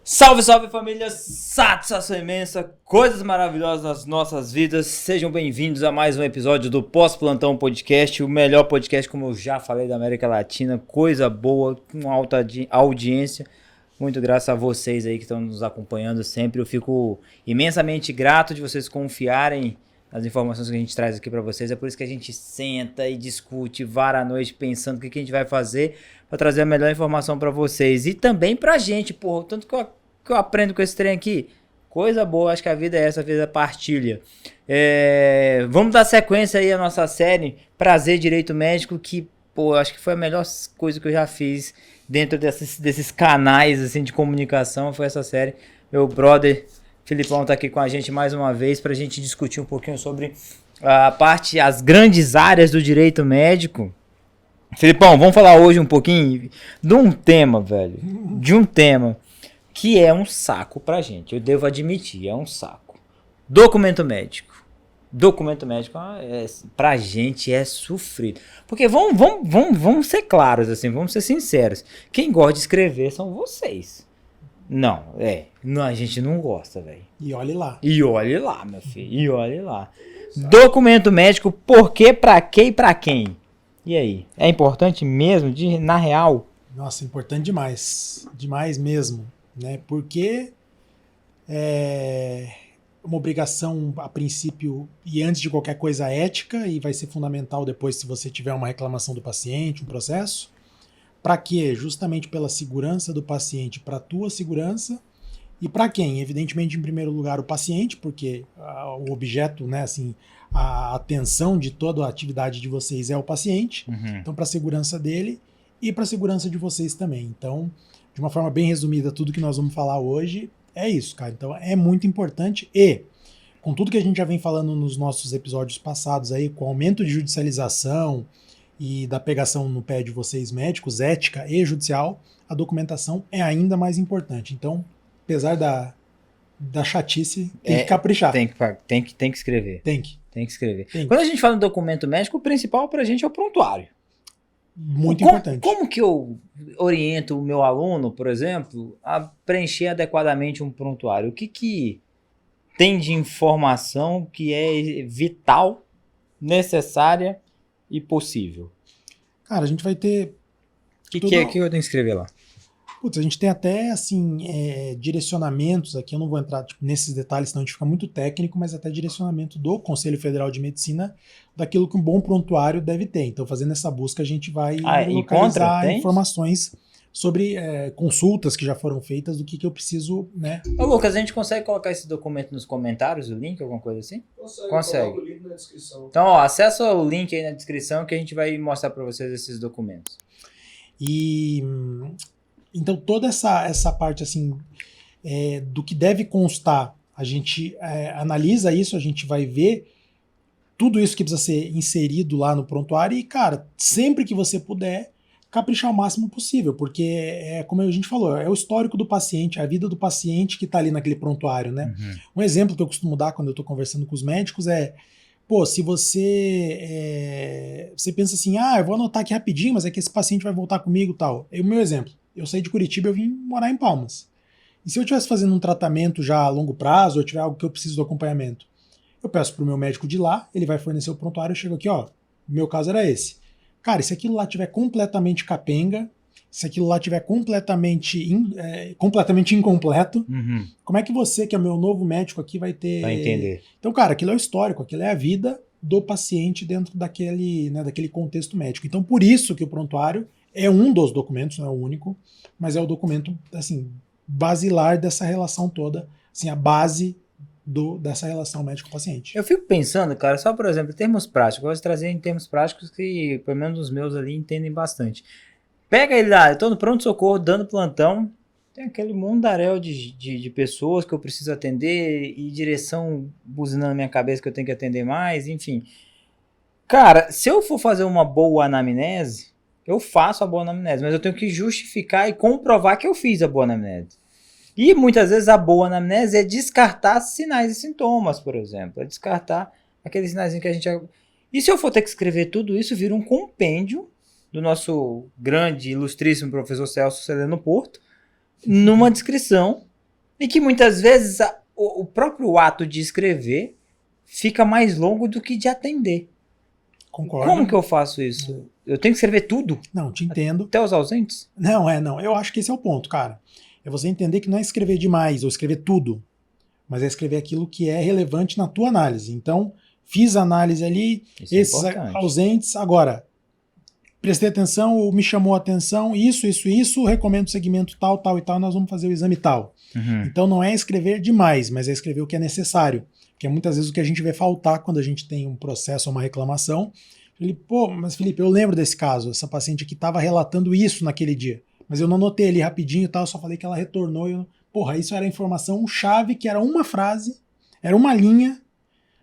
Salve, salve família, satisfação imensa, coisas maravilhosas nas nossas vidas, sejam bem-vindos a mais um episódio do Pós-Plantão Podcast, o melhor podcast, como eu já falei, da América Latina, coisa boa, com alta audiência, muito graças a vocês aí que estão nos acompanhando sempre, eu fico imensamente grato de vocês confiarem nas informações que a gente traz aqui pra vocês, é por isso que a gente senta e discute, vara a noite pensando o que a gente vai fazer pra trazer a melhor informação pra vocês e também pra gente, porra, tanto que eu aprendo com esse trem aqui, coisa boa, acho que a vida é essa, a vida é partilha. Vamos dar sequência aí à nossa série Prazer Direito Médico, que, pô, acho que foi a melhor coisa que eu já fiz dentro desses canais, assim, de comunicação, foi essa série. Meu brother Filipão tá aqui com a gente mais uma vez pra gente discutir um pouquinho sobre as grandes áreas do direito médico. Filipão, vamos falar hoje um pouquinho de um tema, velho, que é um saco pra gente, eu devo admitir, é um saco. Documento médico. Documento médico pra gente é sofrido. Porque vamos ser claros, assim, vamos ser sinceros. Quem gosta de escrever são vocês. Não, a gente não gosta, velho. E olhe lá. E olhe lá, meu filho, e olhe lá. Documento médico, por quê, pra quê e pra quem? E aí, é importante mesmo, na real? Nossa, importante demais. Demais mesmo, né? Porque é uma obrigação, a princípio, e antes de qualquer coisa, ética, e vai ser fundamental depois se você tiver uma reclamação do paciente, um processo. Para quê? Justamente pela segurança do paciente, para a tua segurança. E para quem? Evidentemente, em primeiro lugar, o paciente, porque o objeto, né, assim, a atenção de toda a atividade de vocês é o paciente. Uhum. Então, para a segurança dele e para a segurança de vocês também. Então, de uma forma bem resumida, tudo que nós vamos falar hoje é isso, cara. Então, é muito importante e, com tudo que a gente já vem falando nos nossos episódios passados aí, com o aumento de judicialização e da pegação no pé de vocês médicos, ética e judicial, a documentação é ainda mais importante. Então, apesar da chatice, tem que caprichar. Tem que escrever. Tem que escrever. Tem que. Quando a gente fala em documento médico, o principal pra gente é o prontuário. Muito importante. Como que eu oriento o meu aluno, por exemplo, a preencher adequadamente um prontuário? O que tem de informação que é vital, necessária e possível? Cara, a gente vai ter... O que eu tenho que escrever lá? Putz, a gente tem até, assim, direcionamentos aqui, eu não vou entrar nesses detalhes, senão a gente fica muito técnico, mas até direcionamento do Conselho Federal de Medicina daquilo que um bom prontuário deve ter. Então, fazendo essa busca, a gente vai localizar informações sobre consultas que já foram feitas, do que eu preciso, né? Ô, Lucas, a gente consegue colocar esse documento nos comentários, o link, alguma coisa assim? Consegue. Coloca o link na descrição. Então, ó, acessa o link aí na descrição que a gente vai mostrar para vocês esses documentos. Então, toda essa parte, assim, do que deve constar, a gente analisa isso, a gente vai ver tudo isso que precisa ser inserido lá no prontuário e, cara, sempre que você puder, caprichar o máximo possível, porque como a gente falou, é o histórico do paciente, a vida do paciente que está ali naquele prontuário, né? Uhum. Um exemplo que eu costumo dar quando eu estou conversando com os médicos pô, se você pensa assim, eu vou anotar aqui rapidinho, mas é que esse paciente vai voltar comigo e tal. O meu exemplo, eu saí de Curitiba, eu vim morar em Palmas. E se eu estivesse fazendo um tratamento já a longo prazo, ou tiver algo que eu preciso do acompanhamento, eu peço pro meu médico de lá, ele vai fornecer o prontuário, eu chego aqui, ó, o meu caso era esse. Cara, se aquilo lá tiver completamente capenga, se aquilo lá tiver completamente incompleto, Uhum. como é que você, que é meu novo médico aqui, vai ter... Vai entender. Então, cara, aquilo é o histórico, aquilo é a vida do paciente dentro daquele contexto médico. Então, por isso que o prontuário é um dos documentos, não é o único, mas é o documento, assim, basilar dessa relação toda, assim, a base dessa relação médico-paciente. Eu fico pensando, cara, só por exemplo, em termos práticos, eu gosto de trazer em termos práticos que, pelo menos os meus ali, entendem bastante. Pega ele lá, eu tô no pronto-socorro, dando plantão, tem aquele mundaréu de pessoas que eu preciso atender e direção buzinando na minha cabeça que eu tenho que atender mais, enfim. Cara, se eu for fazer uma boa anamnese, eu faço a boa anamnese, mas eu tenho que justificar e comprovar que eu fiz a boa anamnese. E muitas vezes a boa anamnese é descartar sinais e sintomas, por exemplo. É descartar aqueles sinais que a gente... E se eu for ter que escrever tudo isso, vira um compêndio do nosso grande, ilustríssimo professor Celso Celeno Porto, numa descrição E que muitas vezes o próprio ato de escrever fica mais longo do que de atender. Concordo. Como que eu faço isso? Eu tenho que escrever tudo? Não, te entendo. Até os ausentes? Não. Eu acho que esse é o ponto, cara. É você entender que não é escrever demais ou escrever tudo, mas é escrever aquilo que é relevante na tua análise. Então, fiz a análise ali, Isso é esses importante. ausentes, agora, prestei atenção ou me chamou a atenção, isso, recomendo o segmento tal, tal e tal, nós vamos fazer o exame tal. Uhum. Então não é escrever demais, mas é escrever o que é necessário. Que é muitas vezes o que a gente vê faltar quando a gente tem um processo ou uma reclamação. Ele, pô, mas Felipe, eu lembro desse caso, essa paciente aqui estava relatando isso naquele dia, mas eu não anotei ali rapidinho e tal, eu só falei que ela retornou. Porra, isso era informação chave, que era uma frase, era uma linha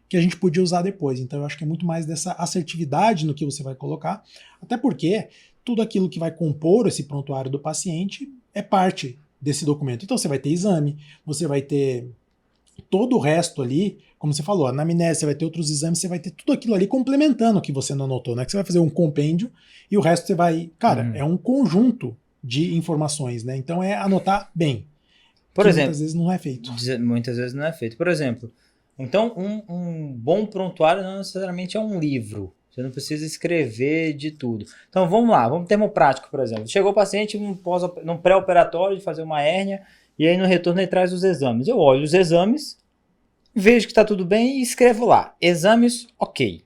que a gente podia usar depois. Então eu acho que é muito mais dessa assertividade no que você vai colocar, até porque tudo aquilo que vai compor esse prontuário do paciente é parte desse documento. Então você vai ter exame, você vai ter todo o resto ali, como você falou, a anamnese, você vai ter outros exames, você vai ter tudo aquilo ali complementando o que você não anotou, né? Que você vai fazer um compêndio e o resto você vai... Cara, é um conjunto de informações, né? Então é anotar bem. Por exemplo, muitas vezes não é feito. Muitas vezes não é feito. Por exemplo, então um bom prontuário não necessariamente é um livro. Você não precisa escrever de tudo. Então vamos lá, vamos ter termo prático, por exemplo. Chegou o paciente num pré-operatório de fazer uma hérnia e aí no retorno ele traz os exames. Eu olho os exames, vejo que está tudo bem e escrevo lá. Exames, ok.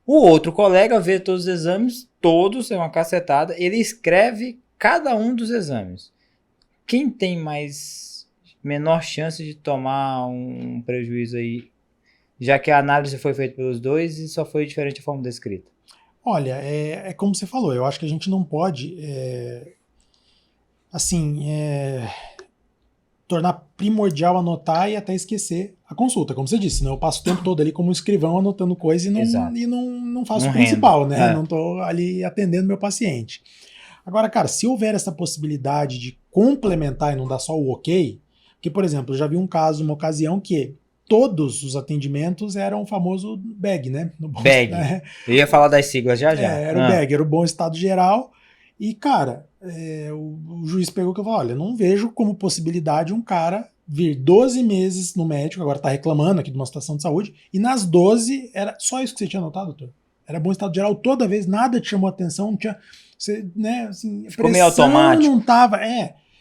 O outro colega vê todos os exames, todos, é uma cacetada, ele escreve cada um dos exames. Quem tem menor chance de tomar um prejuízo aí, já que a análise foi feita pelos dois e só foi diferente a forma da escrita? Olha, é como você falou, eu acho que a gente não pode, tornar primordial anotar e até esquecer a consulta, como você disse, senão eu passo o tempo todo ali como escrivão anotando coisa e não faço o principal, né? Não estou ali atendendo meu paciente. Agora, cara, se houver essa possibilidade de complementar e não dar só o ok, porque, por exemplo, eu já vi um caso, uma ocasião que todos os atendimentos eram o famoso BEG, né? BEG. Eu ia falar das siglas já. Era o BEG, era o bom estado geral. E, cara, o juiz pegou que eu falei, olha, não vejo como possibilidade um cara vir 12 meses no médico, agora tá reclamando aqui de uma situação de saúde, e nas 12 era só isso que você tinha notado, doutor? Era bom estado geral toda vez, nada te chamou atenção, não tinha... Você, né, assim, ficou meio automático. Não tava,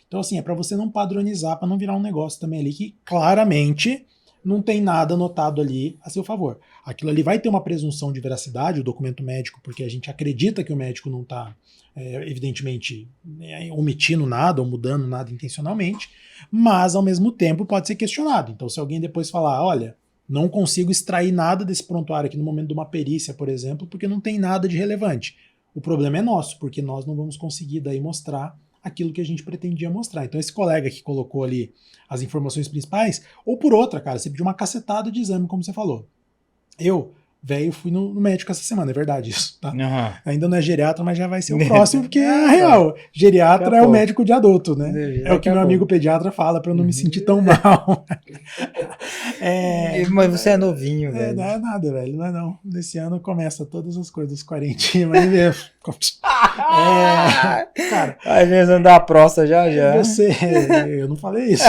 Então, assim, é para você não padronizar, para não virar um negócio também ali que claramente não tem nada anotado ali a seu favor. Aquilo ali vai ter uma presunção de veracidade, o documento médico, porque a gente acredita que o médico não está, evidentemente, omitindo nada ou mudando nada intencionalmente, mas, ao mesmo tempo, pode ser questionado. Então, se alguém depois falar, olha, não consigo extrair nada desse prontuário aqui no momento de uma perícia, por exemplo, porque não tem nada de relevante. O problema é nosso, porque nós não vamos conseguir daí mostrar aquilo que a gente pretendia mostrar. Então esse colega que colocou ali as informações principais, ou por outra, cara, você pediu uma cacetada de exame, como você falou. Eu, velho, fui no médico essa semana, é verdade isso, tá? Uhum. Ainda não é geriatra, mas já vai ser o próximo, porque é real. Geriatra é o médico de adulto, né? É o que meu amigo pediatra fala, pra eu não me sentir tão mal. Mas você é novinho, velho. Não é nada, velho, não é não. Nesse ano começa todas as coisas, 40, mas mesmo. Cara, às vezes andar a próstata já. Eu não falei isso.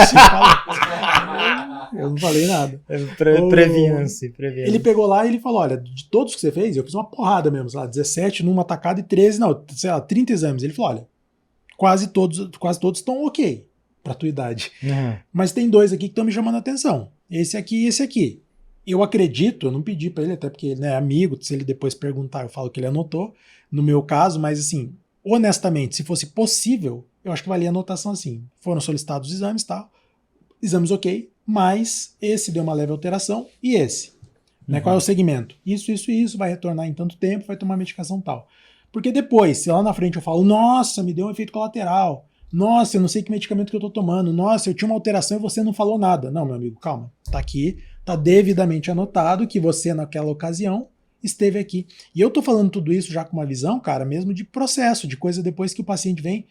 Eu não falei nada. Previna-se. Ele pegou lá e ele falou, olha, de todos que você fez, eu fiz uma porrada mesmo, sei lá, 17 numa tacada e 13, não, sei lá, 30 exames. Ele falou, olha, quase todos estão ok pra tua idade. Uhum. Mas tem 2 aqui que estão me chamando a atenção. Esse aqui e esse aqui. Eu acredito, eu não pedi pra ele, até porque ele é amigo, se ele depois perguntar, eu falo que ele anotou, no meu caso, mas assim, honestamente, se fosse possível, eu acho que valia a anotação assim. Foram solicitados os exames, tá? Exames ok, mas esse deu uma leve alteração e esse. Né? Qual é o segmento? Isso, vai retornar em tanto tempo, vai tomar medicação tal. Porque depois, se lá na frente eu falo, nossa, me deu um efeito colateral, nossa, eu não sei que medicamento que eu tô tomando, nossa, eu tinha uma alteração e você não falou nada. Não, meu amigo, calma. Tá aqui, tá devidamente anotado que você, naquela ocasião, esteve aqui. E eu tô falando tudo isso já com uma visão, cara, mesmo de processo, de coisa depois que o paciente vem.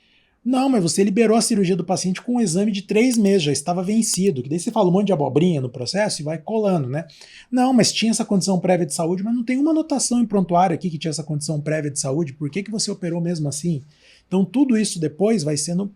Não, mas você liberou a cirurgia do paciente com um exame de 3 meses, já estava vencido. Que daí você fala um monte de abobrinha no processo e vai colando, né? Não, mas tinha essa condição prévia de saúde, mas não tem uma anotação em prontuário aqui que tinha essa condição prévia de saúde. Por que você operou mesmo assim? Então tudo isso depois vai sendo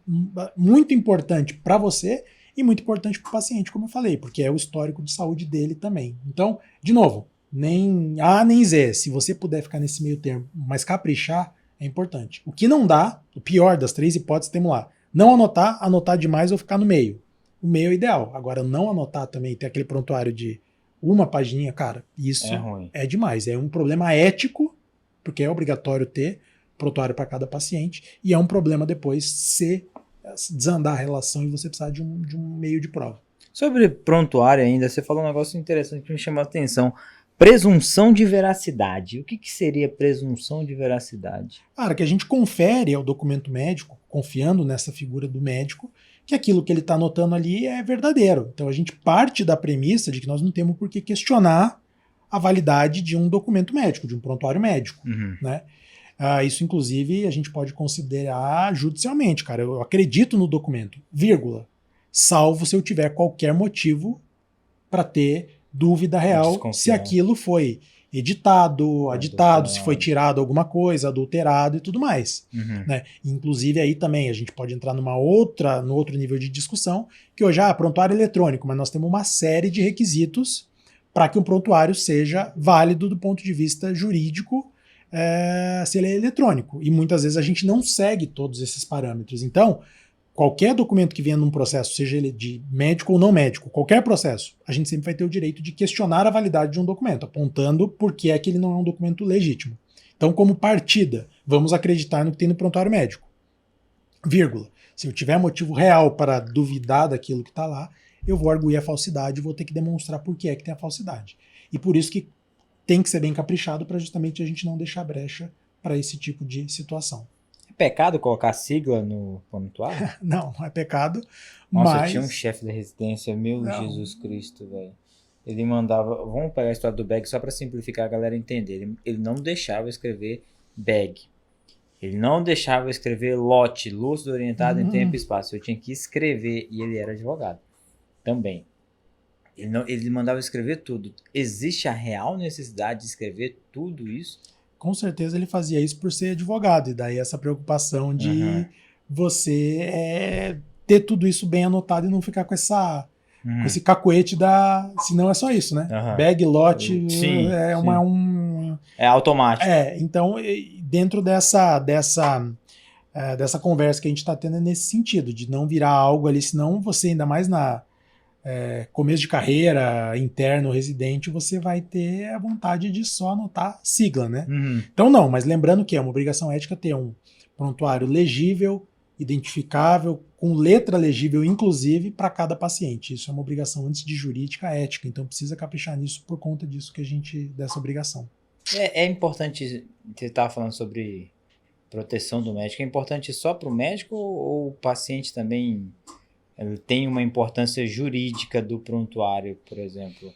muito importante para você e muito importante para o paciente, como eu falei, porque é o histórico de saúde dele também. Então, de novo, nem A nem Z. Se você puder ficar nesse meio termo, mas caprichar, é importante. O que não dá, o pior das 3 hipóteses, temos lá. Não anotar, anotar demais ou ficar no meio. O meio é ideal. Agora, não anotar também, ter aquele prontuário de uma pagininha, cara, isso é demais. É um problema ético, porque é obrigatório ter prontuário para cada paciente, e é um problema depois se desandar a relação e você precisar de um meio de prova. Sobre prontuário ainda, você falou um negócio interessante que me chamou a atenção. Presunção de veracidade. O que seria presunção de veracidade? Cara, que a gente confere ao documento médico, confiando nessa figura do médico, que aquilo que ele está anotando ali é verdadeiro. Então a gente parte da premissa de que nós não temos por que questionar a validade de um documento médico, de um prontuário médico, né? Isso, inclusive, a gente pode considerar judicialmente, cara. Eu acredito no documento, vírgula, salvo se eu tiver qualquer motivo para ter dúvida real se aquilo foi editado, aditado, se foi tirado alguma coisa, adulterado e tudo mais. Né? Inclusive aí também a gente pode entrar no outro nível de discussão, que hoje prontuário eletrônico, mas nós temos uma série de requisitos para que um prontuário seja válido do ponto de vista jurídico, se ele é eletrônico. E muitas vezes a gente não segue todos esses parâmetros. Então, qualquer documento que venha num processo, seja ele de médico ou não médico, qualquer processo, a gente sempre vai ter o direito de questionar a validade de um documento, apontando por que é que ele não é um documento legítimo. Então, como partida, vamos acreditar no que tem no prontuário médico. Vírgula. Se eu tiver motivo real para duvidar daquilo que está lá, eu vou arguir a falsidade e vou ter que demonstrar por que é que tem a falsidade. E por isso que tem que ser bem caprichado para justamente a gente não deixar brecha para esse tipo de situação. Pecado colocar sigla no prontuário? Não é pecado. Nossa, mas... tinha um chefe da residência, meu Jesus Cristo, velho. Ele mandava, vamos pegar a história do bag só para simplificar a galera entender. Ele não deixava escrever bag. Ele não deixava escrever lote, lúcido orientado em tempo e espaço. Eu tinha que escrever, e ele era advogado também. Ele mandava escrever tudo. Existe a real necessidade de escrever tudo isso? Com certeza ele fazia isso por ser advogado, e daí essa preocupação de você ter tudo isso bem anotado e não ficar com esse cacuete senão é só isso, né? Bag, lote, sim. É automático. Então dentro dessa conversa que a gente está tendo é nesse sentido, de não virar algo ali, senão você ainda mais começo de carreira, interno, residente, você vai ter a vontade de só anotar sigla, né? Então não, mas lembrando que é uma obrigação ética ter um prontuário legível, identificável, com letra legível, inclusive, para cada paciente. Isso é uma obrigação antes de jurídica ética, então precisa caprichar nisso por conta disso dessa obrigação. É importante, você estava falando sobre proteção do médico, é importante só para o médico ou o paciente também... tem uma importância jurídica do prontuário, por exemplo?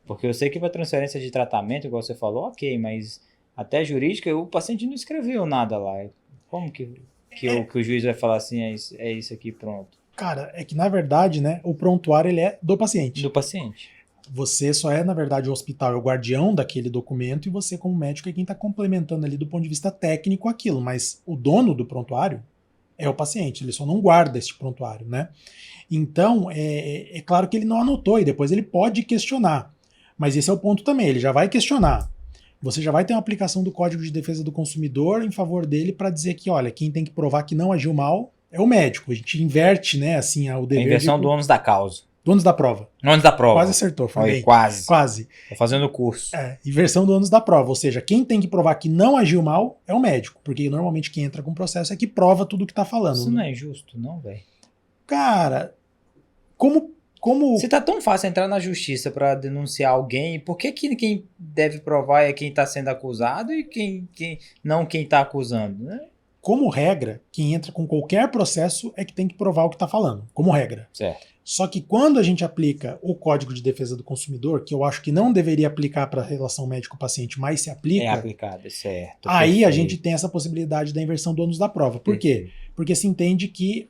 Porque eu sei que para transferência de tratamento, igual você falou, ok, mas até jurídica, o paciente não escreveu nada lá. Como que o juiz vai falar assim, é isso aqui, pronto? Cara, é que na verdade, né, o prontuário ele é do paciente. Do paciente. Você só na verdade, o hospital é o guardião daquele documento e você, como médico, é quem está complementando ali do ponto de vista técnico aquilo, mas o dono do prontuário é o paciente, ele só não guarda esse prontuário, né? Então, é claro que ele não anotou e depois ele pode questionar. Mas esse é o ponto também, ele já vai questionar. Você já vai ter uma aplicação do Código de Defesa do Consumidor em favor dele para dizer que, olha, quem tem que provar que não agiu mal é o médico. A gente inverte, né, assim, o dever. A inversão do ônus da causa. Do ônus da prova. Ônus da prova. Quase acertou, foi bem. Quase. Tô fazendo o curso. Inversão do ônus da prova, ou seja, quem tem que provar que não agiu mal é o médico, porque normalmente quem entra com o processo é que prova tudo o que tá falando. Isso não é justo, não, velho. Cara, como... Se tá tão fácil entrar na justiça para denunciar alguém, por que quem deve provar é quem tá sendo acusado e quem tá acusando, né? Como regra, quem entra com qualquer processo é que tem que provar o que tá falando, como regra. Certo. Só que quando a gente aplica o Código de Defesa do Consumidor, que eu acho que não deveria aplicar para a relação médico-paciente, mas se aplica... É aplicado, certo. Aí perfeito. A gente tem essa possibilidade da inversão do ônus da prova. Por quê? Porque se entende que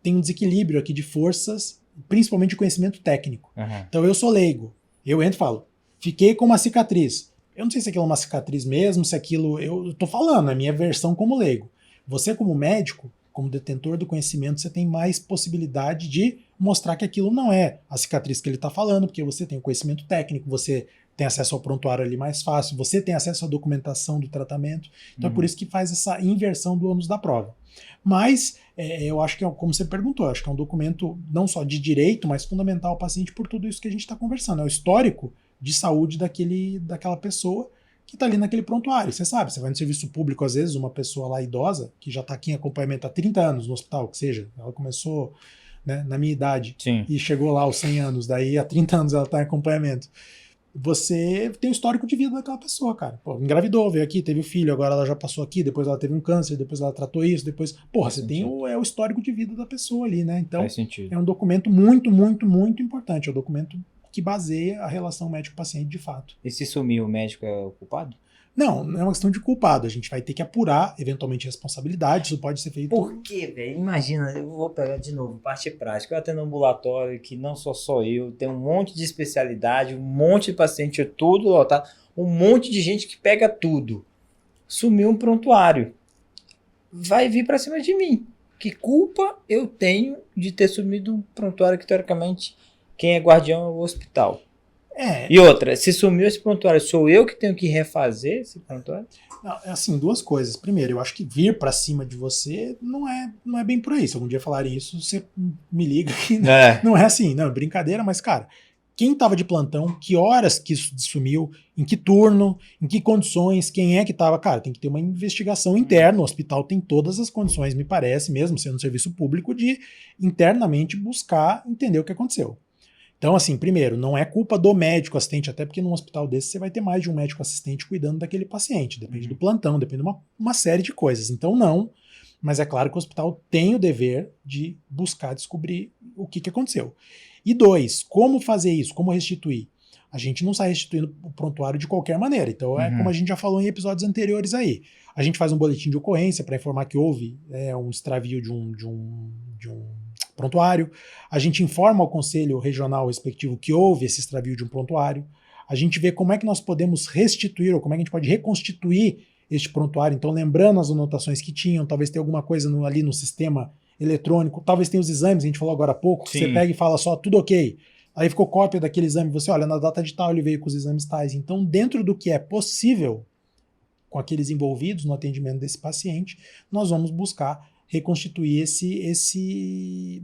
tem um desequilíbrio aqui de forças, principalmente de conhecimento técnico. Então eu sou leigo, eu entro e falo, fiquei com uma cicatriz. Eu não sei se aquilo é uma cicatriz mesmo, se aquilo... Eu tô falando, é a minha versão como leigo. Você como médico como detentor do conhecimento, você tem mais possibilidade de mostrar que aquilo não é a cicatriz que ele está falando, porque você tem o conhecimento técnico, você tem acesso ao prontuário ali mais fácil, você tem acesso à documentação do tratamento. Então é por isso que faz essa inversão do ônus da prova. Mas eu acho que, como você perguntou, acho que é um documento não só de direito, mas fundamental ao paciente por tudo isso que a gente está conversando. É o histórico de saúde daquela pessoa que está ali naquele prontuário. Você sabe, você vai no serviço público, às vezes, uma pessoa lá idosa, que já está aqui em acompanhamento há 30 anos no hospital, que seja, ela começou, né, na minha idade, Sim. e chegou lá aos 100 anos, daí há 30 anos ela está em acompanhamento. Você tem o histórico de vida daquela pessoa, cara. Pô, engravidou, veio aqui, teve o filho, agora ela já passou aqui, depois ela teve um câncer, depois ela tratou isso, depois... Porra, você tem o histórico de vida da pessoa ali, né? Então, é um documento muito, muito, muito importante. É um documento que baseia a relação médico-paciente de fato. E se sumir, o médico é o culpado? Não, não é uma questão de culpado. A gente vai ter que apurar, eventualmente, responsabilidade. Isso pode ser feito... Por quê, velho? Imagina, eu vou pegar de novo, parte prática. Eu atendo um ambulatório que não sou só eu, tem um monte de especialidade, um monte de paciente, tudo lotado, um monte de gente que pega tudo. Sumiu um prontuário. Vai vir pra cima de mim. Que culpa eu tenho de ter sumido um prontuário que, teoricamente, quem é guardião é o hospital? E outra, se sumiu esse prontuário, sou eu que tenho que refazer esse prontuário? Não, é assim, duas coisas. Primeiro, eu acho que vir pra cima de você não é bem por aí. Se algum dia falarem isso, você me liga que não é assim. Não, é brincadeira, mas, cara, quem tava de plantão, que horas que isso sumiu, em que turno, em que condições, quem é que tava... Cara, tem que ter uma investigação interna. O hospital tem todas as condições, me parece, mesmo sendo um serviço público, de internamente buscar entender o que aconteceu. Então, assim, primeiro, não é culpa do médico assistente, até porque num hospital desse você vai ter mais de um médico assistente cuidando daquele paciente. Depende do plantão, depende de uma série de coisas. Então, não. Mas é claro que o hospital tem o dever de buscar descobrir o que aconteceu. E dois, como fazer isso? Como restituir? A gente não sai restituindo o prontuário de qualquer maneira. Então, é como a gente já falou em episódios anteriores aí. A gente faz um boletim de ocorrência para informar que houve um extravio de um prontuário. A gente informa ao conselho regional respectivo que houve esse extravio de um prontuário. A gente vê como é que nós podemos restituir, ou como é que a gente pode reconstituir este prontuário. Então, lembrando as anotações que tinham, talvez tenha alguma coisa ali no sistema eletrônico, talvez tenha os exames, a gente falou agora há pouco, que você pega e fala só, tudo ok. Aí ficou cópia daquele exame, você olha, na data de tal ele veio com os exames tais. Então, dentro do que é possível, com aqueles envolvidos no atendimento desse paciente, nós vamos buscar reconstituir esse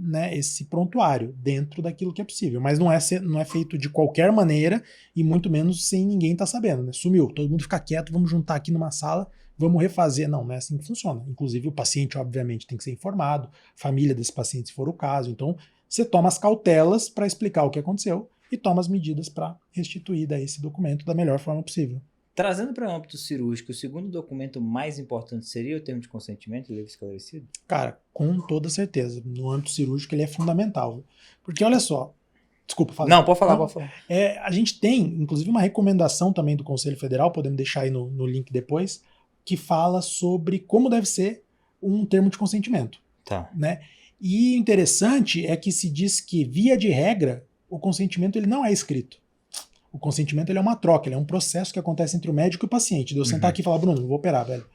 prontuário dentro daquilo que é possível. Mas não é feito de qualquer maneira e muito menos sem ninguém estar sabendo. Né? Sumiu, todo mundo fica quieto, vamos juntar aqui numa sala, vamos refazer. Não é assim que funciona. Inclusive o paciente, obviamente, tem que ser informado, família desse paciente, se for o caso. Então, você toma as cautelas para explicar o que aconteceu e toma as medidas para restituir daí esse documento da melhor forma possível. Trazendo para o âmbito cirúrgico, o segundo documento mais importante seria o termo de consentimento livre esclarecido? Cara, com toda certeza. No âmbito cirúrgico ele é fundamental. Porque olha só, desculpa, fala. Não, pode falar, pode falar. A gente tem, inclusive, uma recomendação também do Conselho Federal, podemos deixar aí no link depois, que fala sobre como deve ser um termo de consentimento. Tá. Né? E interessante é que se diz que, via de regra, o consentimento ele não é escrito. O consentimento ele é uma troca, ele é um processo que acontece entre o médico e o paciente. De eu sentar aqui e falar, Bruno, eu vou operar, velho.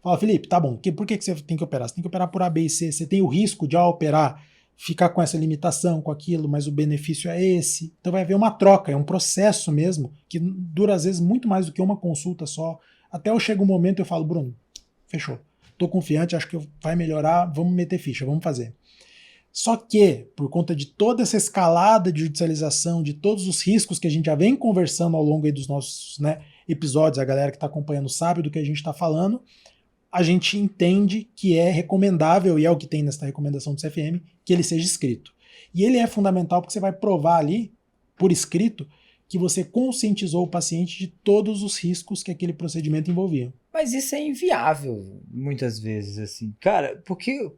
Fala, Felipe, tá bom, por que você tem que operar? Você tem que operar por A, B e C. Você tem o risco de, ao operar, ficar com essa limitação, com aquilo, mas o benefício é esse. Então vai haver uma troca, é um processo mesmo, que dura às vezes muito mais do que uma consulta só. Até eu chego um momento e eu falo, Bruno, fechou. Tô confiante, acho que vai melhorar, vamos meter ficha, vamos fazer. Só que, por conta de toda essa escalada de judicialização, de todos os riscos que a gente já vem conversando ao longo aí dos nossos episódios, a galera que está acompanhando sabe do que a gente está falando, a gente entende que é recomendável, e é o que tem nessa recomendação do CFM, que ele seja escrito. E ele é fundamental porque você vai provar ali, por escrito, que você conscientizou o paciente de todos os riscos que aquele procedimento envolvia. Mas isso é inviável, muitas vezes, assim. Cara, porque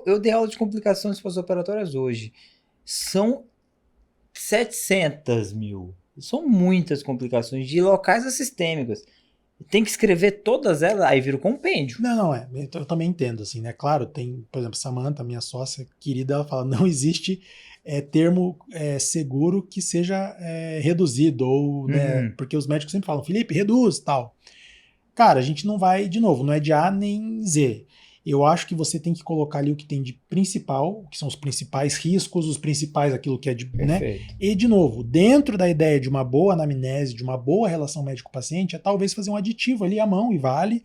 eu dei aula de complicações pós-operatórias hoje. São 700 mil. São muitas complicações de locais assistêmicos. Tem que escrever todas elas, aí vira um compêndio. Não, eu também entendo, assim, né? Claro, tem, por exemplo, Samantha, minha sócia querida, ela fala, não existe termo seguro que seja reduzido, ou, né? Porque os médicos sempre falam, Felipe, reduz, tal. Cara, a gente não vai, de novo, não é de A nem Z. Eu acho que você tem que colocar ali o que tem de principal, que são os principais riscos, os principais, aquilo que é de, né? E, de novo, dentro da ideia de uma boa anamnese, de uma boa relação médico-paciente, é talvez fazer um aditivo ali à mão e vale.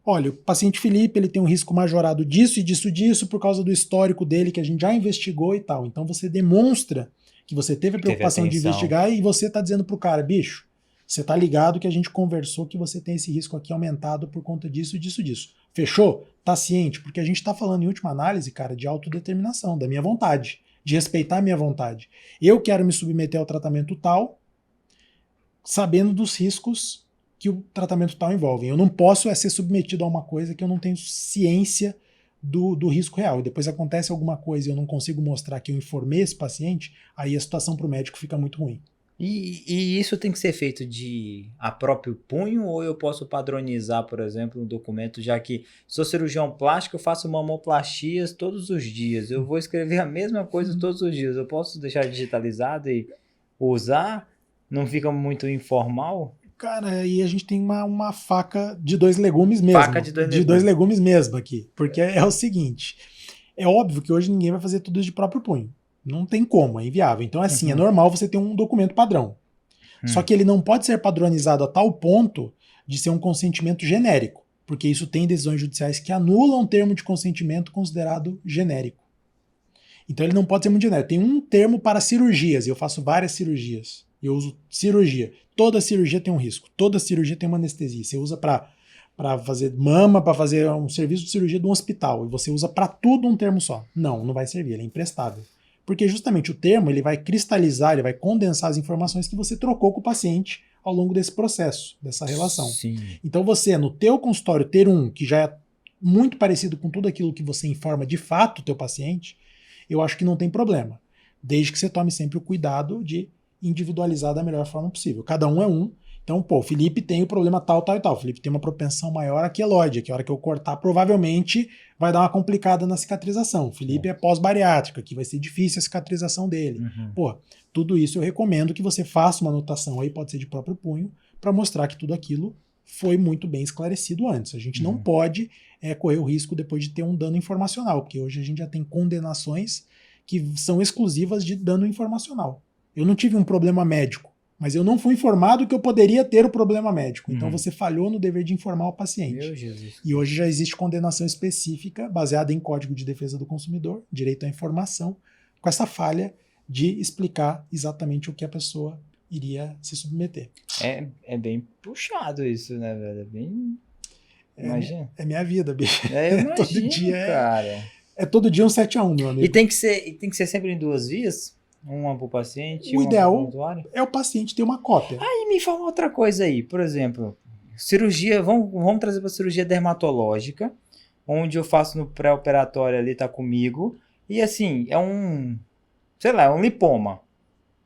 Olha, o paciente Felipe, ele tem um risco majorado disso e disso, disso, por causa do histórico dele, que a gente já investigou e tal. Então você demonstra que você teve a preocupação de investigar e você está dizendo pro cara, bicho, você tá ligado que a gente conversou que você tem esse risco aqui aumentado por conta disso, disso, disso. Fechou? Tá ciente? Porque a gente tá falando, em última análise, cara, de autodeterminação, da minha vontade, de respeitar a minha vontade. Eu quero me submeter ao tratamento tal, sabendo dos riscos que o tratamento tal envolve. Eu não posso ser submetido a uma coisa que eu não tenho ciência do risco real. E depois acontece alguma coisa e eu não consigo mostrar que eu informei esse paciente, aí a situação para o médico fica muito ruim. E isso tem que ser feito a próprio punho ou eu posso padronizar, por exemplo, um documento, já que sou cirurgião plástico, eu faço mamoplastias todos os dias, eu vou escrever a mesma coisa todos os dias, eu posso deixar digitalizado e usar? Não fica muito informal? Cara, aí a gente tem uma faca de dois legumes mesmo. Faca de dois legumes. De dois legumes mesmo aqui. Porque é o seguinte, é óbvio que hoje ninguém vai fazer tudo isso de próprio punho. Não tem como, é inviável. Então, assim, é normal você ter um documento padrão. Só que ele não pode ser padronizado a tal ponto de ser um consentimento genérico, porque isso tem decisões judiciais que anulam um termo de consentimento considerado genérico. Então ele não pode ser muito genérico. Tem um termo para cirurgias, e eu faço várias cirurgias. Eu uso cirurgia. Toda cirurgia tem um risco, toda cirurgia tem uma anestesia. Você usa para fazer mama, para fazer um serviço de cirurgia de um hospital, e você usa para tudo um termo só. Não vai servir, ele é imprestável. Porque justamente o termo ele vai cristalizar, ele vai condensar as informações que você trocou com o paciente ao longo desse processo, dessa relação. Sim. Então você, no teu consultório, ter um que já é muito parecido com tudo aquilo que você informa de fato o teu paciente, eu acho que não tem problema. Desde que você tome sempre o cuidado de individualizar da melhor forma possível. Cada um é um. Então, o Felipe tem o problema tal, tal e tal. O Felipe tem uma propensão maior a queloide, que a hora que eu cortar, provavelmente vai dar uma complicada na cicatrização. O Felipe é pós-bariátrica, que vai ser difícil a cicatrização dele. Tudo isso eu recomendo que você faça uma anotação aí, pode ser de próprio punho, para mostrar que tudo aquilo foi muito bem esclarecido antes. A gente não pode correr o risco depois de ter um dano informacional, porque hoje a gente já tem condenações que são exclusivas de dano informacional. Eu não tive um problema médico, mas eu não fui informado que eu poderia ter o problema médico. Então você falhou no dever de informar o paciente. Meu Jesus. E hoje já existe condenação específica baseada em Código de Defesa do Consumidor, direito à informação, com essa falha de explicar exatamente o que a pessoa iria se submeter. É bem puxado isso, né, velho? É bem... Imagina. É minha vida, bicho. Eu imagino, todo dia, cara. É todo dia um 7-1, meu amigo. E tem que ser sempre em duas vias? Uma para o paciente e o uma ideal para o usuário? É o paciente ter uma cópia. Aí me fala outra coisa aí. Por exemplo, cirurgia, vamos trazer para cirurgia dermatológica, onde eu faço no pré-operatório ali, tá comigo. E assim, é um lipoma.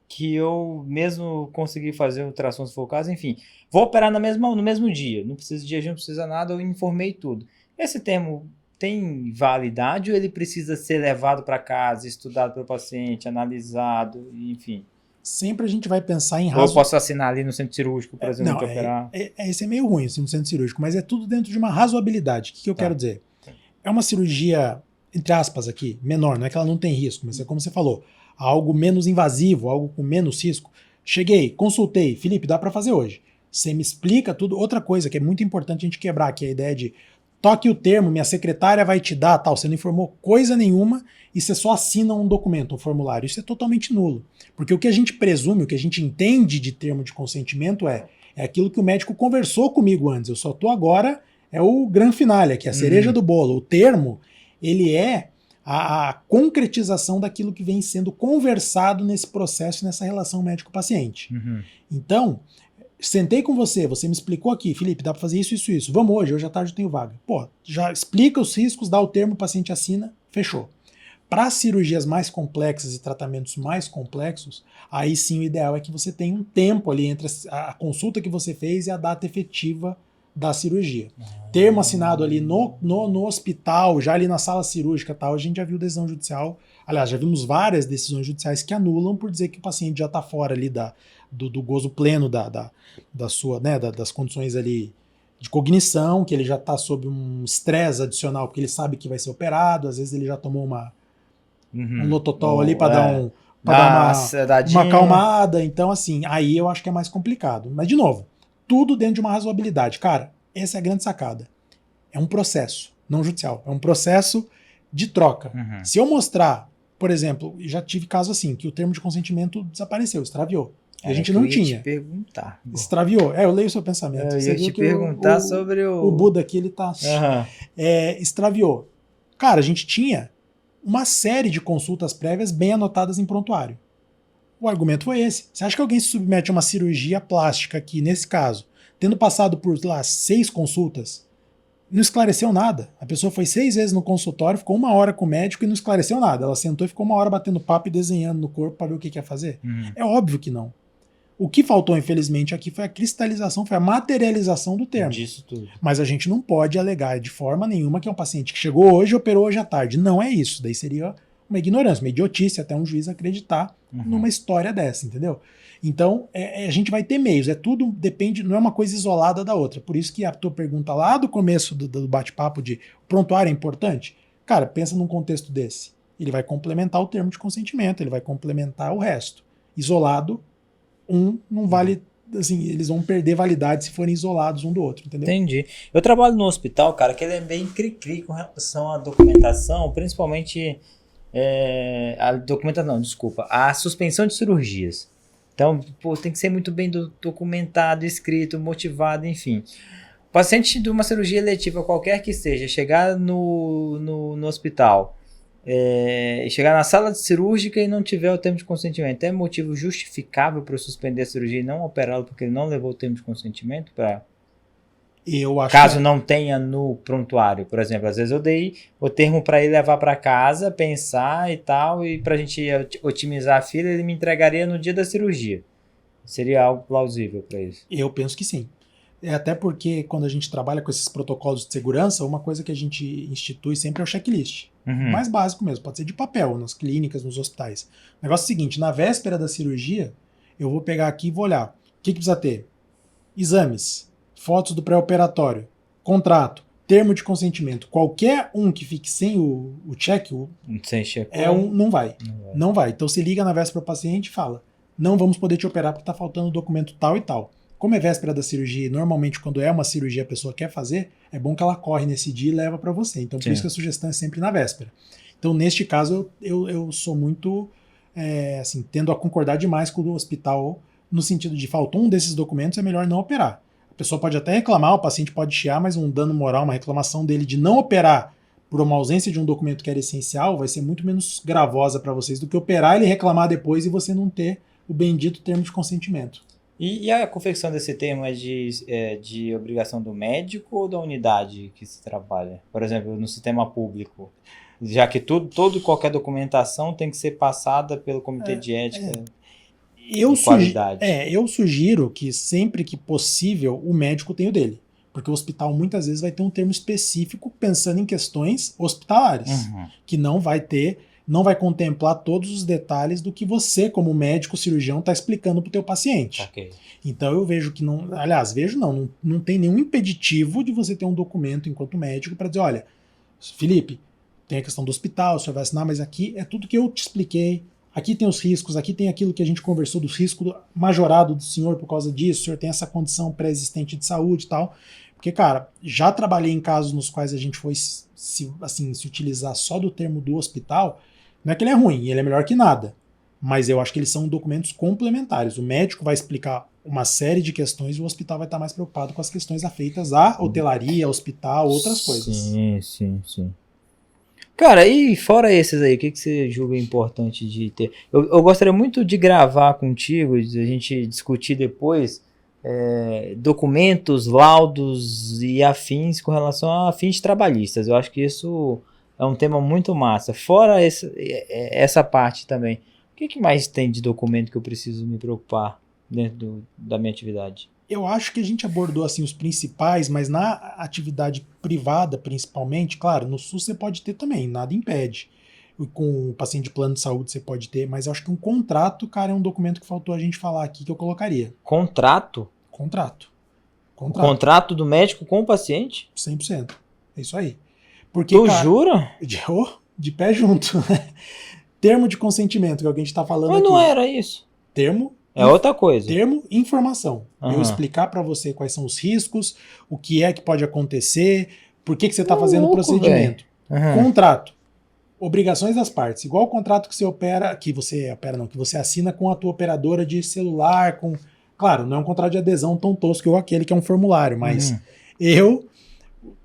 Que eu mesmo consegui fazer ultrassons focais, enfim. Vou operar no mesmo dia. Não precisa de jejum, não precisa nada, eu informei tudo. Esse termo tem validade ou ele precisa ser levado para casa, estudado pelo paciente, analisado, enfim? Sempre a gente vai pensar em Ou eu posso assinar ali no centro cirúrgico, por exemplo, de operar? Esse é meio ruim, assim, no centro cirúrgico, mas é tudo dentro de uma razoabilidade. O que eu quero dizer? É uma cirurgia, entre aspas aqui, menor, não é que ela não tem risco, mas é como você falou, algo menos invasivo, algo com menos risco. Cheguei, consultei, Felipe, dá para fazer hoje. Você me explica tudo. Outra coisa que é muito importante a gente quebrar, que é a ideia de toque o termo, minha secretária vai te dar, tal. Você não informou coisa nenhuma e você só assina um documento, um formulário. Isso é totalmente nulo. Porque o que a gente presume, o que a gente entende de termo de consentimento é aquilo que o médico conversou comigo antes. Eu só tô agora, é o gran finale, que é a cereja do bolo. O termo, ele é a concretização daquilo que vem sendo conversado nesse processo, nessa relação médico-paciente. Então, sentei com você me explicou aqui, Felipe, dá para fazer isso, isso, isso. Vamos hoje à tarde eu tenho vaga. Pô, já explica os riscos, dá o termo, o paciente assina, fechou. Para cirurgias mais complexas e tratamentos mais complexos, aí sim o ideal é que você tenha um tempo ali entre a consulta que você fez e a data efetiva da cirurgia. Termo assinado ali no hospital, já ali na sala cirúrgica tal, a gente já viu decisão judicial, aliás, já vimos várias decisões judiciais que anulam por dizer que o paciente já está fora ali do gozo pleno da sua, né, das condições ali de cognição, que ele já está sob um estresse adicional, porque ele sabe que vai ser operado, às vezes ele já tomou um lototol ali para dar uma acalmada. Então, assim, aí eu acho que é mais complicado. Mas, de novo, tudo dentro de uma razoabilidade. Cara, essa é a grande sacada. É um processo, não judicial. É um processo de troca. Se eu mostrar, por exemplo, já tive caso assim, que o termo de consentimento desapareceu, extraviou. E a gente não tinha. Te perguntar. Extraviou. Eu leio o seu pensamento. Eu ia te perguntar sobre o Buda aqui, ele tá... extraviou. Cara, a gente tinha uma série de consultas prévias bem anotadas em prontuário. O argumento foi esse. Você acha que alguém se submete a uma cirurgia plástica aqui, nesse caso, tendo passado por, lá, 6 consultas, não esclareceu nada. A pessoa foi 6 vezes no consultório, ficou 1 hora com o médico e não esclareceu nada. Ela sentou e ficou 1 hora batendo papo e desenhando no corpo para ver o que ia fazer? É óbvio que não. O que faltou, infelizmente, aqui foi a cristalização, foi a materialização do termo. Disso tudo. Mas a gente não pode alegar de forma nenhuma que é um paciente que chegou hoje e operou hoje à tarde. Não é isso. Daí seria uma ignorância, uma idiotice até um juiz acreditar numa história dessa, entendeu? Então, a gente vai ter meios. Tudo depende, não é uma coisa isolada da outra. Por isso que a tua pergunta lá do começo do bate-papo de prontuário é importante. Cara, pensa num contexto desse. Ele vai complementar o termo de consentimento, ele vai complementar o resto. Isolado, não vale, assim, eles vão perder validade se forem isolados um do outro, entendeu? Entendi. Eu trabalho no hospital, cara, que ele é bem cri-cri com relação à documentação, principalmente a suspensão de cirurgias. Então, tem que ser muito bem documentado, escrito, motivado, enfim. O paciente de uma cirurgia eletiva, qualquer que seja, chegar no hospital, chegar na sala cirúrgica e não tiver o termo de consentimento, é motivo justificável para suspender a cirurgia e não operá-lo porque ele não levou o termo de consentimento para... Caso não tenha no prontuário, por exemplo, às vezes eu dei o termo para ele levar para casa, pensar e tal, e para a gente otimizar a fila, ele me entregaria no dia da cirurgia. Seria algo plausível para isso? Eu penso que sim. Até porque quando a gente trabalha com esses protocolos de segurança, uma coisa que a gente institui sempre é o checklist. O mais básico mesmo, pode ser de papel, nas clínicas, nos hospitais. O negócio é o seguinte, na véspera da cirurgia, eu vou pegar aqui e vou olhar. O que precisa ter? Exames, fotos do pré-operatório, contrato, termo de consentimento. Qualquer um que fique sem o check, não vai. Não vai. Então se liga na véspera do paciente e fala, não vamos poder te operar porque está faltando o documento tal e tal. Como é véspera da cirurgia, e normalmente quando é uma cirurgia a pessoa quer fazer, é bom que ela corre nesse dia e leva para você. Então por isso que a sugestão é sempre na véspera. Então neste caso eu sou muito, assim, tendo a concordar demais com o hospital no sentido de faltou um desses documentos, é melhor não operar. A pessoa pode até reclamar, o paciente pode chiar, mas um dano moral, uma reclamação dele de não operar por uma ausência de um documento que era essencial, vai ser muito menos gravosa para vocês do que operar e ele reclamar depois e você não ter o bendito termo de consentimento. E a confecção desse termo é de obrigação do médico ou da unidade que se trabalha? Por exemplo, no sistema público, já que toda e qualquer documentação tem que ser passada pelo comitê de ética. Eu sugiro que sempre que possível o médico tenha o dele. Porque o hospital muitas vezes vai ter um termo específico pensando em questões hospitalares. Que não vai contemplar todos os detalhes do que você, como médico cirurgião, está explicando para o teu paciente. Okay. Então eu vejo que não tem nenhum impeditivo de você ter um documento enquanto médico para dizer, olha, Felipe, tem a questão do hospital, o senhor vai assinar, mas aqui é tudo que eu te expliquei. Aqui tem os riscos, aqui tem aquilo que a gente conversou dos riscos majorado do senhor por causa disso, o senhor tem essa condição pré-existente de saúde e tal. Porque, cara, já trabalhei em casos nos quais a gente foi se utilizar só do termo do hospital. Não é que ele é ruim, ele é melhor que nada. Mas eu acho que eles são documentos complementares. O médico vai explicar uma série de questões e o hospital vai estar mais preocupado com as questões afeitas à hotelaria, hospital, outras coisas. Sim. Cara, e fora esses aí, o que você julga importante de ter? Eu gostaria muito de gravar contigo, de a gente discutir depois documentos, laudos e afins com relação a fins trabalhistas. Eu acho que isso é um tema muito massa. Fora essa parte também, o que mais tem de documento que eu preciso me preocupar dentro da minha atividade? Eu acho que a gente abordou assim os principais, mas na atividade privada, principalmente, claro, no SUS você pode ter também, nada impede. Com o paciente de plano de saúde você pode ter, mas eu acho que um contrato, cara, é um documento que faltou a gente falar aqui que eu colocaria. Contrato? Contrato. Contrato do médico com o paciente? 100%. É isso aí. Porque, Tu jura? De pé junto. Termo de consentimento, que é o que a gente está falando aqui. Mas não era isso. Termo... É outra coisa. Termo, informação. Uhum. Eu explicar para você quais são os riscos, o que é que pode acontecer, por que você está fazendo o procedimento. Uhum. Contrato. Obrigações das partes. Igual o contrato que você assina com a tua operadora de celular, com... Claro, não é um contrato de adesão tão tosco igual aquele que é um formulário, mas eu,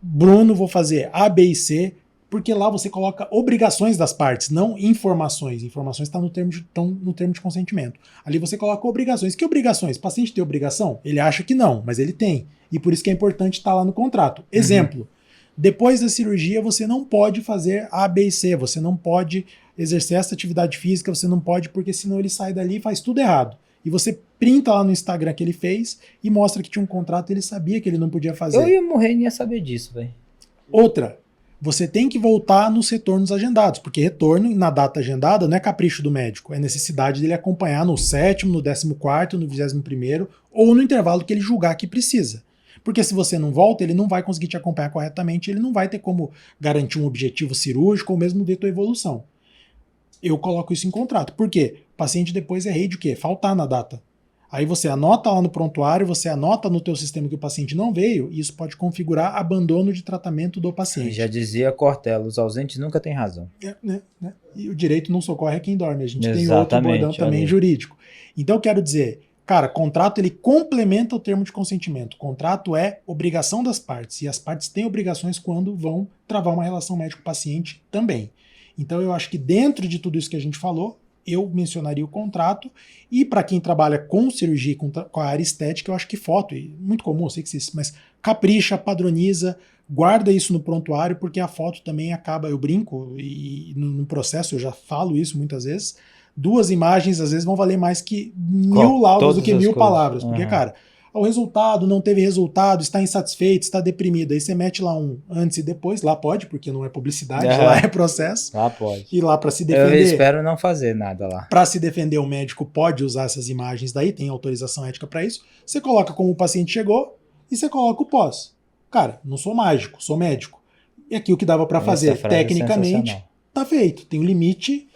Bruno, vou fazer A, B e C, porque lá você coloca obrigações das partes, não informações. Informações estão no termo de consentimento. Ali você coloca obrigações. Que obrigações? O paciente tem obrigação? Ele acha que não, mas ele tem. E por isso que é importante estar lá no contrato. Exemplo, depois da cirurgia você não pode fazer A, B e C, você não pode exercer essa atividade física, você não pode, porque senão ele sai dali e faz tudo errado. E você printa lá no Instagram que ele fez e mostra que tinha um contrato e ele sabia que ele não podia fazer. Eu ia morrer e nem ia saber disso, velho. Outra, você tem que voltar nos retornos agendados, porque retorno na data agendada não é capricho do médico, é necessidade dele acompanhar no 7º, no 14º, no 21º ou no intervalo que ele julgar que precisa. Porque se você não volta, ele não vai conseguir te acompanhar corretamente, ele não vai ter como garantir um objetivo cirúrgico ou mesmo ver tua evolução. Eu coloco isso em contrato. Por quê? O paciente depois é rei de quê? Faltar na data. Aí você anota lá no prontuário, você anota no teu sistema que o paciente não veio, e isso pode configurar abandono de tratamento do paciente. Já dizia Cortella, os ausentes nunca têm razão. Né? E o direito não socorre quem dorme. A gente Exatamente, tem outro bordão também jurídico. Então, eu quero dizer, cara, contrato ele complementa o termo de consentimento. Contrato é obrigação das partes, e as partes têm obrigações quando vão travar uma relação médico-paciente também. Então, eu acho que dentro de tudo isso que a gente falou, eu mencionaria o contrato, e para quem trabalha com cirurgia e com a área estética, eu acho que foto, muito comum, eu sei que isso, mas capricha, padroniza, guarda isso no prontuário, porque a foto também acaba, eu brinco, e no processo eu já falo isso muitas vezes, 2 imagens às vezes vão valer mais que 1000 laudas do que 1000 palavras, porque, cara, o resultado, não teve resultado, está insatisfeito, está deprimido, aí você mete lá um antes e depois, lá pode, porque não é publicidade, lá é processo. Lá pode. E lá para se defender... Eu espero não fazer nada lá. Para se defender, o médico pode usar essas imagens daí, tem autorização ética para isso, você coloca como o paciente chegou e você coloca o pós. Cara, não sou mágico, sou médico. E aqui o que dava para fazer, tecnicamente, tá feito. Tem o limite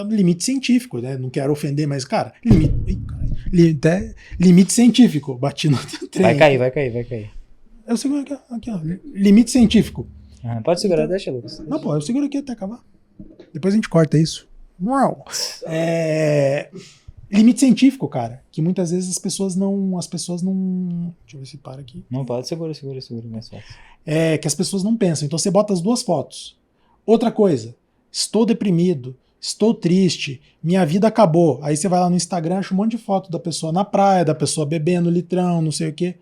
limite científico, né? Não quero ofender, mas, cara, limite científico. Bati no trem. Vai cair. Eu seguro aqui, ó. Limite científico. Pode segurar, deixa, Lucas. Não, pô, eu seguro aqui até acabar. Depois a gente corta isso. Limite científico, cara. Que muitas vezes as pessoas não. Deixa eu ver se para aqui. Não, pode, segura, mais fácil. Que as pessoas não pensam. Então você bota as 2 fotos. Outra coisa. Estou deprimido, estou triste, minha vida acabou. Aí você vai lá no Instagram, acha um monte de foto da pessoa na praia, da pessoa bebendo litrão, não sei o quê.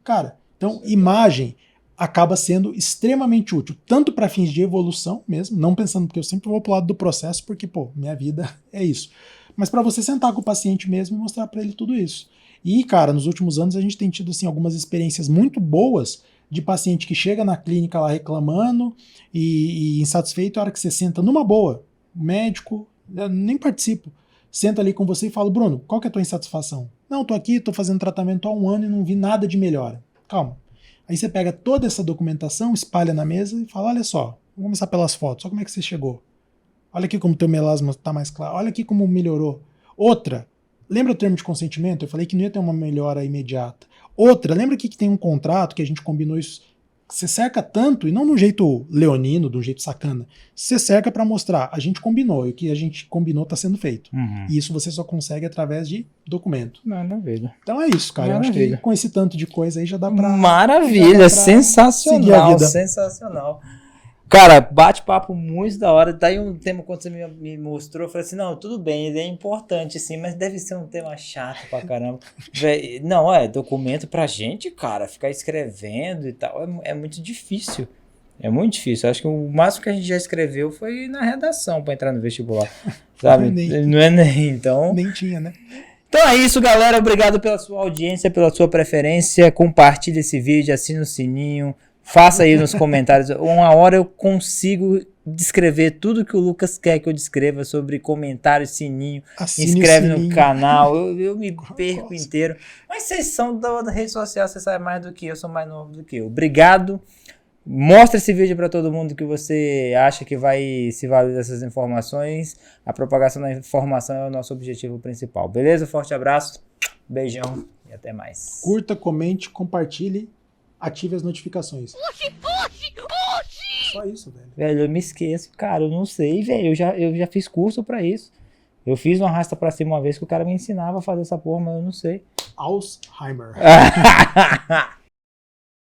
Cara, então imagem acaba sendo extremamente útil, tanto para fins de evolução mesmo, não pensando, porque eu sempre vou pro lado do processo, porque, minha vida é isso. Mas para você sentar com o paciente mesmo e mostrar para ele tudo isso. E, cara, nos últimos anos a gente tem tido, assim, algumas experiências muito boas de paciente que chega na clínica lá reclamando e insatisfeito, a hora que você senta numa boa, o médico, eu nem participo, senta ali com você e fala, Bruno, qual que é a tua insatisfação? Não, tô aqui, tô fazendo tratamento há 1 ano e não vi nada de melhora. Calma. Aí você pega toda essa documentação, espalha na mesa e fala, olha só, vamos começar pelas fotos, olha como é que você chegou. Olha aqui como teu melasma tá mais claro, olha aqui como melhorou. Outra, lembra o termo de consentimento? Eu falei que não ia ter uma melhora imediata. Outra, lembra que tem um contrato que a gente combinou isso? Você cerca tanto, e não de um jeito leonino, de um jeito sacana. Você cerca para mostrar, a gente combinou, e o que a gente combinou está sendo feito. E isso você só consegue através de documento. Maravilha. Então é isso, cara. Maravilha. Eu acho que com esse tanto de coisa aí já dá pra... Maravilha, sensacional, sensacional. Cara, bate-papo muito da hora. Daí um tema, quando você me mostrou, eu falei assim, não, tudo bem, ele é importante, sim, mas deve ser um tema chato pra caramba. Não, documento pra gente, cara, ficar escrevendo e tal, é muito difícil. É muito difícil. Acho que o máximo que a gente já escreveu foi na redação pra entrar no vestibular. Sabe? Não é nem, então... Nem tinha, né? Então é isso, galera. Obrigado pela sua audiência, pela sua preferência. Compartilhe esse vídeo, assine o sininho. Faça aí nos comentários. Uma hora eu consigo descrever tudo que o Lucas quer que eu descreva sobre comentário, sininho, Assine inscreve o no sininho. canal, eu me perco Gosto. inteiro. Mas vocês são da rede social, vocês sabem mais do que eu, sou mais novo do que eu. Obrigado. Mostra esse vídeo para todo mundo que você acha que vai se valer dessas informações. A propagação da informação é o nosso objetivo principal. Beleza? Forte abraço, beijão e até mais. Curta, comente, compartilhe, ative as notificações. Só isso, velho. Velho, eu me esqueço, cara, eu não sei, velho, eu já fiz curso pra isso. Eu fiz uma arrasta pra cima uma vez que o cara me ensinava a fazer essa porra, mas eu não sei. Alzheimer.